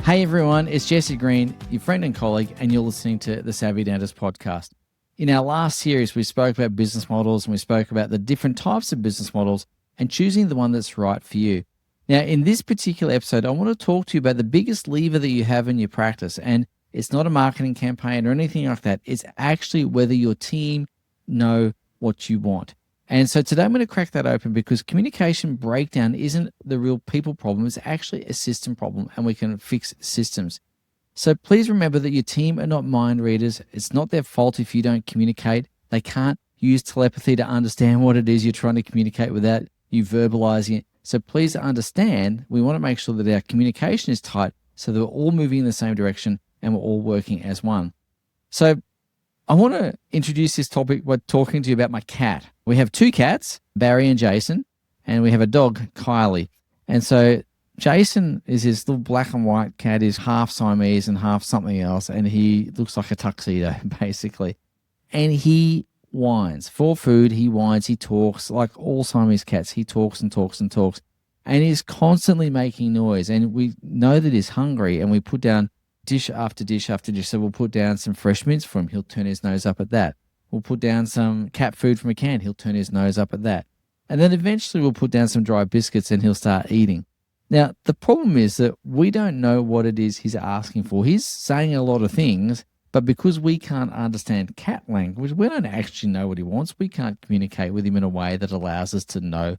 Hey everyone, it's Jesse Green, your friend and colleague, and you're listening to the Savvy Dentist podcast. In our last series, we spoke about business models and we spoke about the different types of business models and choosing the one that's right for you. Now, in this particular episode, I want to talk to you about the biggest lever that you have in your practice. And it's not a marketing campaign or anything like that. It's actually whether your team know what you want. And so today I'm going to crack that open because communication breakdown isn't the real people problem. It's actually a system problem and we can fix systems. So please remember that your team are not mind readers. It's not their fault if you don't communicate. They can't use telepathy to understand what it is you're trying to communicate without you verbalizing it. So please understand, we want to make sure that our communication is tight so that we're all moving in the same direction and we're all working as one. So I want to introduce this topic by talking to you about my cat. We have two cats, Barry and Jason, and we have a dog, Kylie. And so Jason is this little black and white cat. He's half Siamese and half something else, and he looks like a tuxedo, basically. And he whines. For food, he whines, he talks, like all Siamese cats. He talks and talks and talks, and he's constantly making noise. And we know that he's hungry, and we put down dish after dish after dish. So we'll put down some fresh mince for him. He'll turn his nose up at that. We'll put down some cat food from a can. He'll turn his nose up at that. And then eventually we'll put down some dry biscuits and he'll start eating. Now, the problem is that we don't know what it is he's asking for. He's saying a lot of things, but because we can't understand cat language, we don't actually know what he wants. We can't communicate with him in a way that allows us to know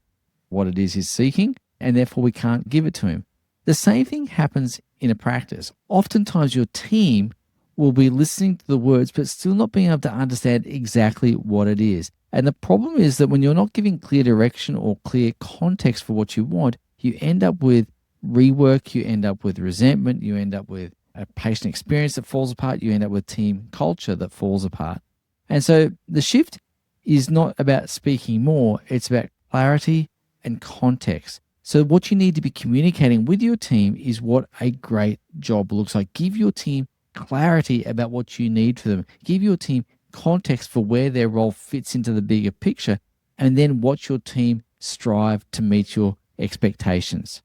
what it is he's seeking, and therefore we can't give it to him. The same thing happens in a practice. Oftentimes your team will be listening to the words but still not being able to understand exactly what it is. And the problem is that when you're not giving clear direction or clear context for what you want, you end up with rework, you end up with resentment, you end up with a patient experience that falls apart, you end up with team culture that falls apart. And so the shift is not about speaking more, it's about clarity and context. So what you need to be communicating with your team is what a great job looks like. Give your team clarity about what you need for them. Give your team context for where their role fits into the bigger picture, and then watch your team strive to meet your expectations.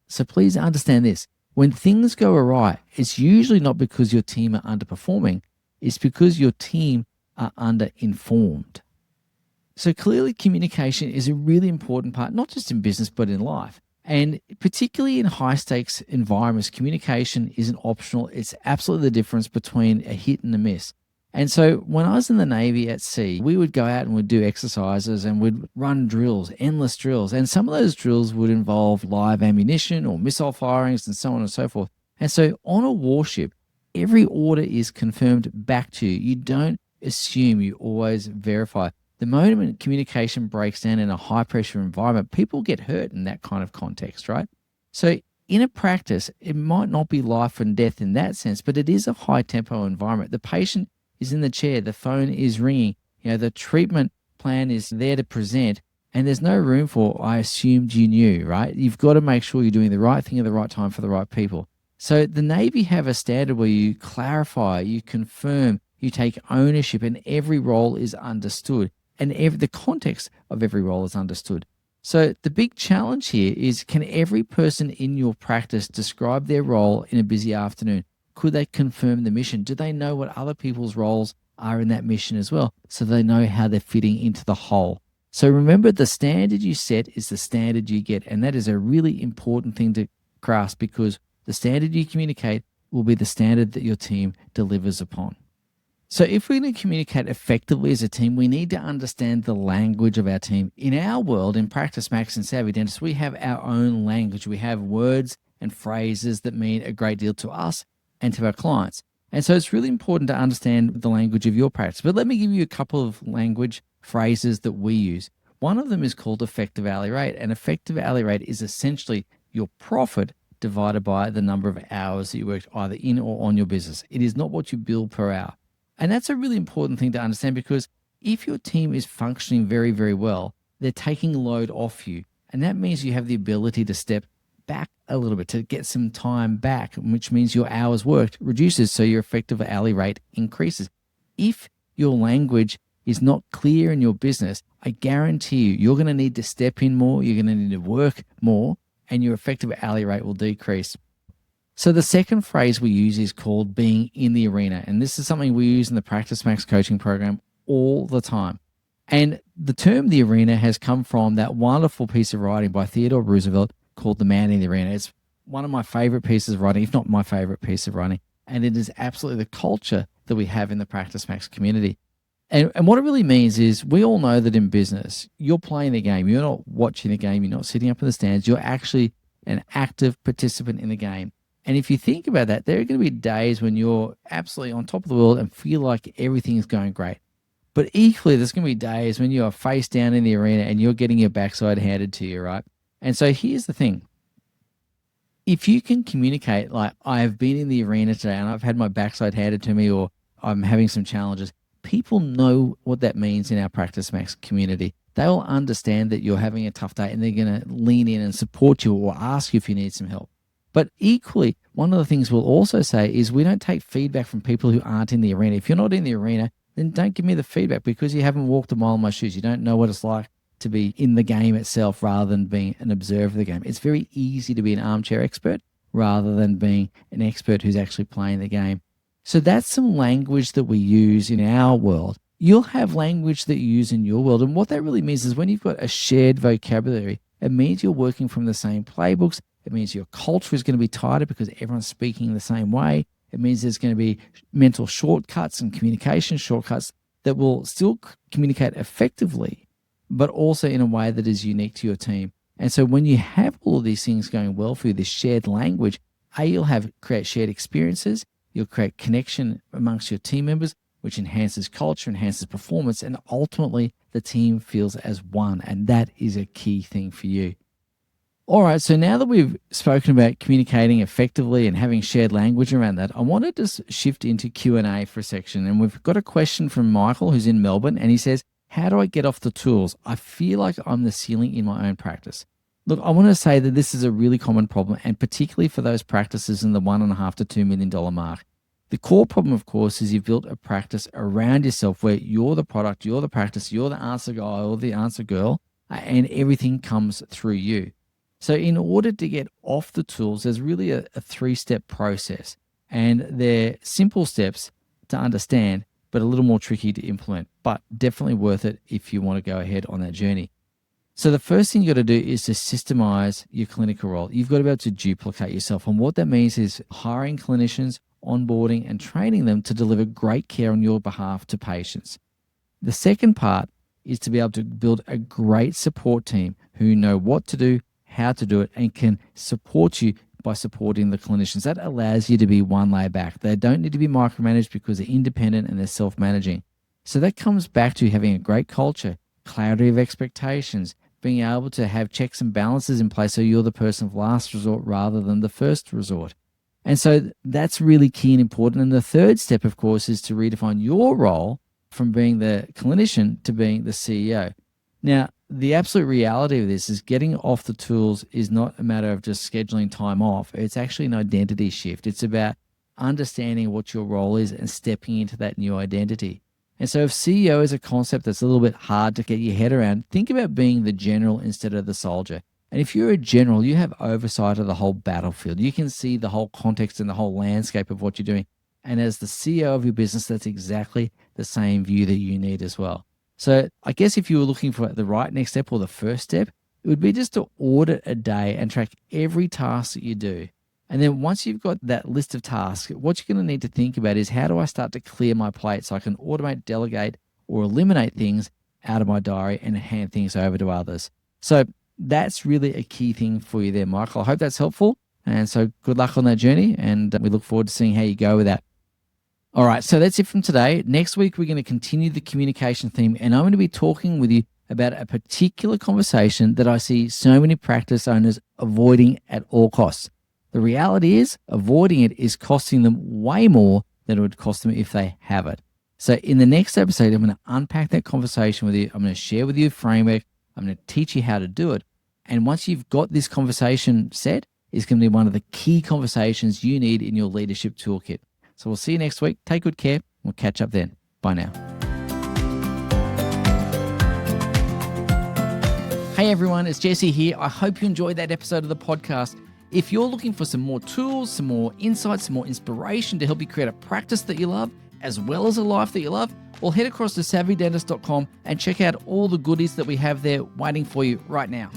So please understand this. When things go awry, it's usually not because your team are underperforming. It's because your team are underinformed. So clearly communication is a really important part, not just in business, but in life. And particularly in high stakes environments, communication isn't optional. It's absolutely the difference between a hit and a miss. And so when I was in the Navy at sea, we would go out and we'd do exercises and we'd run drills, endless drills. And some of those drills would involve live ammunition or missile firings and so on and so forth. And so on a warship, every order is confirmed back to you. You don't assume, you always verify. The moment communication breaks down in a high pressure environment, people get hurt in that kind of context, right? So in a practice, it might not be life and death in that sense, but it is a high tempo environment. The patient is in the chair, the phone is ringing, the treatment plan is there to present, and there's no room for, I assumed you knew, right? You've got to make sure you're doing the right thing at the right time for the right people. So the Navy have a standard where you clarify, you confirm, you take ownership, and every role is understood. And the context of every role is understood. So the big challenge here is, can every person in your practice describe their role in a busy afternoon? Could they confirm the mission? Do they know what other people's roles are in that mission as well, so they know how they're fitting into the whole? So remember, the standard you set is the standard you get. And that is a really important thing to grasp, because the standard you communicate will be the standard that your team delivers upon. So if we're going to communicate effectively as a team, we need to understand the language of our team. In our world, in Practice Max and Savvy Dentists, we have our own language. We have words and phrases that mean a great deal to us and to our clients. And so it's really important to understand the language of your practice. But let me give you a couple of language phrases that we use. One of them is called effective hourly rate. And effective hourly rate is essentially your profit divided by the number of hours that you worked either in or on your business. It is not what you bill per hour. And that's a really important thing to understand, because if your team is functioning very, very well, they're taking load off you. And that means you have the ability to step back a little bit, to get some time back, which means your hours worked reduces, so your effective hourly rate increases. If your language is not clear in your business, I guarantee you're going to need to step in more, you're going to need to work more, and your effective hourly rate will decrease. So the second phrase we use is called being in the arena. And this is something we use in the Practice Max coaching program all the time. And the term the arena has come from that wonderful piece of writing by Theodore Roosevelt called The Man in the Arena. It's one of my favorite pieces of writing, if not my favorite piece of writing. And it is absolutely the culture that we have in the Practice Max community. And what it really means is we all know that in business, you're playing the game. You're not watching the game. You're not sitting up in the stands. You're actually an active participant in the game. And if you think about that, there are going to be days when you're absolutely on top of the world and feel like everything is going great. But equally, there's going to be days when you are face down in the arena and you're getting your backside handed to you, right? And so here's the thing. If you can communicate like, I have been in the arena today and I've had my backside handed to me, or I'm having some challenges, people know what that means in our Practice Max community. They'll understand that you're having a tough day and they're going to lean in and support you or ask you if you need some help. But equally, one of the things we'll also say is we don't take feedback from people who aren't in the arena. If you're not in the arena, then don't give me the feedback because you haven't walked a mile in my shoes. You don't know what it's like to be in the game itself rather than being an observer of the game. It's very easy to be an armchair expert rather than being an expert who's actually playing the game. So that's some language that we use in our world. You'll have language that you use in your world. And what that really means is when you've got a shared vocabulary, it means you're working from the same playbooks. It means your culture is going to be tighter because everyone's speaking the same way. It means there's going to be mental shortcuts and communication shortcuts that will still communicate effectively, but also in a way that is unique to your team. And so when you have all of these things going well for you, this shared language, you'll create shared experiences, you'll create connection amongst your team members, which enhances culture, enhances performance, and ultimately the team feels as one. And that is a key thing for you. All right, so now that we've spoken about communicating effectively and having shared language around that, I wanted to shift into Q&A for a section. And we've got a question from Michael, who's in Melbourne, and he says, how do I get off the tools? I feel like I'm the ceiling in my own practice. Look, I want to say that this is a really common problem, and particularly for those practices in the $1.5 to $2 million mark. The core problem, of course, is you've built a practice around yourself where you're the product, you're the practice, you're the answer guy or the answer girl, and everything comes through you. So in order to get off the tools, there's really a 3-step process, and they're simple steps to understand, but a little more tricky to implement, but definitely worth it if you want to go ahead on that journey. So the first thing you got to do is to systemize your clinical role. You've got to be able to duplicate yourself. And what that means is hiring clinicians, onboarding and training them to deliver great care on your behalf to patients. The second part is to be able to build a great support team who know what to do, how to do it, and can support you by supporting the clinicians. That allows you to be one layer back. They don't need to be micromanaged because they're independent and they're self-managing. So that comes back to having a great culture, clarity of expectations, being able to have checks and balances in place so you're the person of last resort rather than the first resort. And so that's really key and important. And the third step, of course, is to redefine your role from being the clinician to being the CEO. Now, the absolute reality of this is getting off the tools is not a matter of just scheduling time off. It's actually an identity shift. It's about understanding what your role is and stepping into that new identity. And so if CEO is a concept that's a little bit hard to get your head around, think about being the general instead of the soldier. And if you're a general, you have oversight of the whole battlefield. You can see the whole context and the whole landscape of what you're doing. And as the CEO of your business, that's exactly the same view that you need as well. So I guess if you were looking for the right next step or the first step, it would be just to audit a day and track every task that you do. And then once you've got that list of tasks, what you're going to need to think about is how do I start to clear my plate so I can automate, delegate, or eliminate things out of my diary and hand things over to others. So that's really a key thing for you there, Michael. I hope that's helpful. And so good luck on that journey. And we look forward to seeing how you go with that. All right, so that's it from today. Next week, we're going to continue the communication theme, and I'm going to be talking with you about a particular conversation that I see so many practice owners avoiding at all costs. The reality is, avoiding it is costing them way more than it would cost them if they have it. So in the next episode, I'm going to unpack that conversation with you. I'm going to share with you a framework. I'm going to teach you how to do it. And once you've got this conversation set, it's going to be one of the key conversations you need in your leadership toolkit. So we'll see you next week. Take good care. We'll catch up then. Bye now. Hey everyone, it's Jesse here. I hope you enjoyed that episode of the podcast. If you're looking for some more tools, some more insights, some more inspiration to help you create a practice that you love, as well as a life that you love, well, head across to savvydentist.com and check out all the goodies that we have there waiting for you right now.